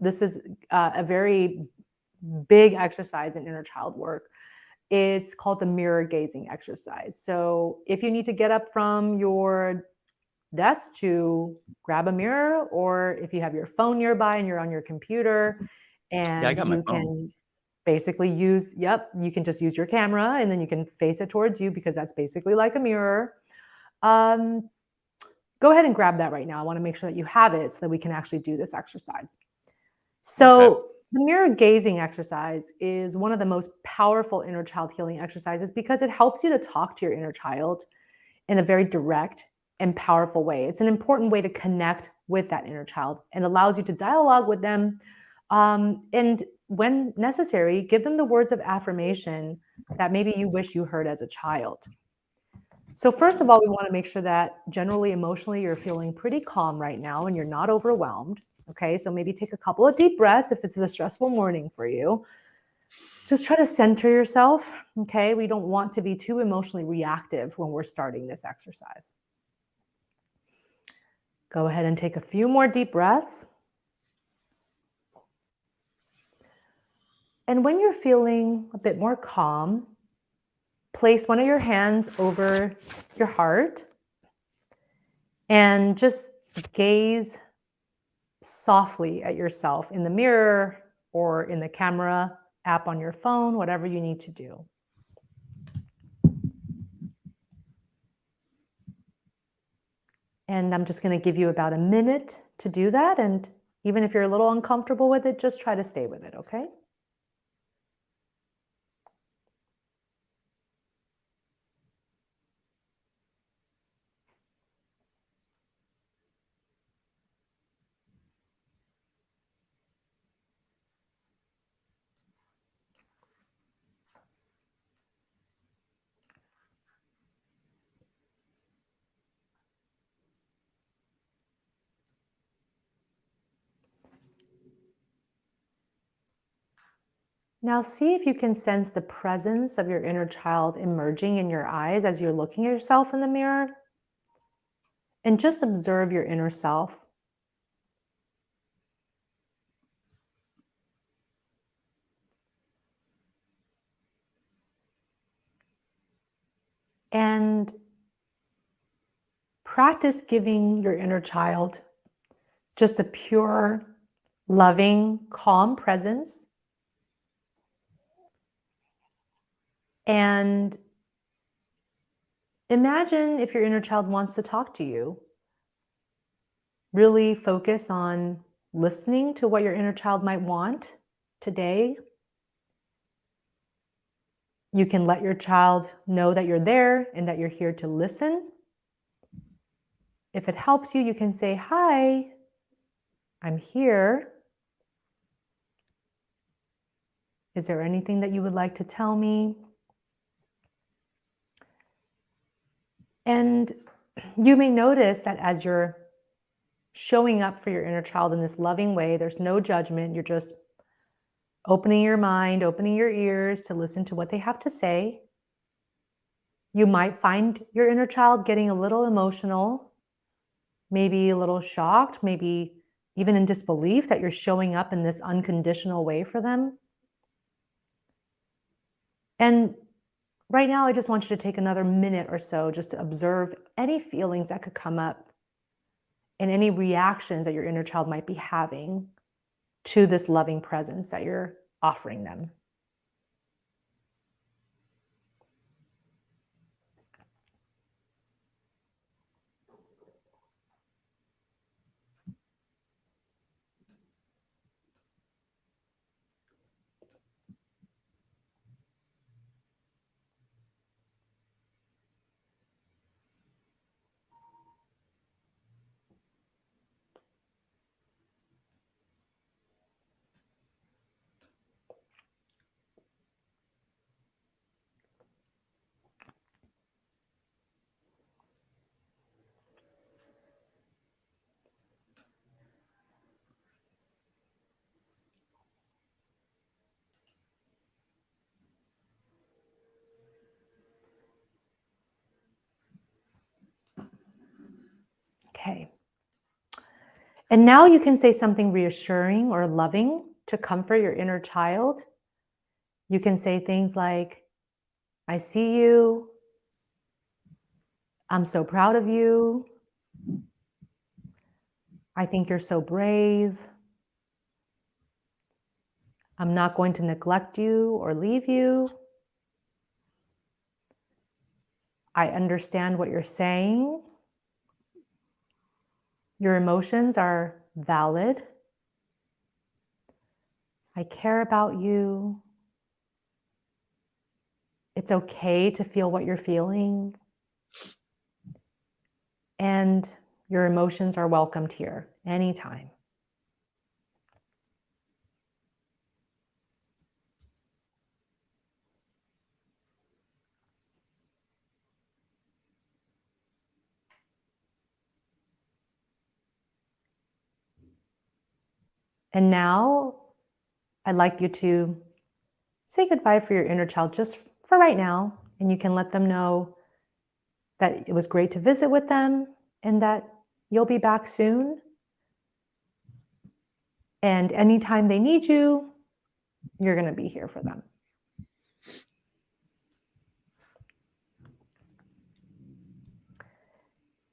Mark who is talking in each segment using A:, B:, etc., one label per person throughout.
A: this is a very big exercise in inner child work. It's called the mirror gazing exercise. So if you need to get up from your desk to grab a mirror, or if you have your phone nearby and you're on your computer,
B: Yeah, I got my
A: you
B: phone.
A: can basically use, you can just use your camera and then you can face it towards you because that's basically like a mirror. Go ahead and grab that right now. I want to make sure that you have it so that we can actually do this exercise. So the mirror gazing exercise is one of the most powerful inner child healing exercises because it helps you to talk to your inner child in a very direct and powerful way. It's an important way to connect with that inner child and allows you to dialogue with them. And when necessary, give them the words of affirmation that maybe you wish you heard as a child. So first of all, we want to make sure that generally emotionally you're feeling pretty calm right now and you're not overwhelmed. Okay, so maybe take a couple of deep breaths if it's a stressful morning for you. Just try to center yourself. Okay, we don't want to be too emotionally reactive when we're starting this exercise. Go ahead and take a few more deep breaths. And when you're feeling a bit more calm, place one of your hands over your heart and just gaze softly at yourself in the mirror or in the camera app on your phone, whatever you need to do. And I'm just going to give you about a minute to do that. And even if you're a little uncomfortable with it, just try to stay with it, okay? Now see if you can sense the presence of your inner child emerging in your eyes as you're looking at yourself in the mirror. And just observe your inner self. And practice giving your inner child just a pure, loving, calm presence. And imagine if your inner child wants to talk to you. Really focus on listening to what your inner child might want today. You can let your child know that you're there and that you're here to listen. If it helps you, you can say, "Hi, I'm here. Is there anything that you would like to tell me?" And you may notice that as you're showing up for your inner child in this loving way, there's no judgment. You're just opening your mind, opening your ears to listen to what they have to say. You might find your inner child getting a little emotional, maybe a little shocked, maybe even in disbelief that you're showing up in this unconditional way for them. And right now, I just want you to take another minute or so just to observe any feelings that could come up and any reactions that your inner child might be having to this loving presence that you're offering them. Okay. And now you can say something reassuring or loving to comfort your inner child. You can say things like, I see you. I'm so proud of you. I think you're so brave. I'm not going to neglect you or leave you. I understand what you're saying. Your emotions are valid. I care about you. It's okay to feel what you're feeling. And your emotions are welcomed here anytime. And now I'd like you to say goodbye for your inner child just for right now. And you can let them know that it was great to visit with them and that you'll be back soon. And anytime they need you, you're going to be here for them.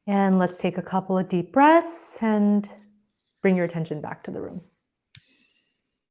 A: And let's take a couple of deep breaths and bring your attention back to the room.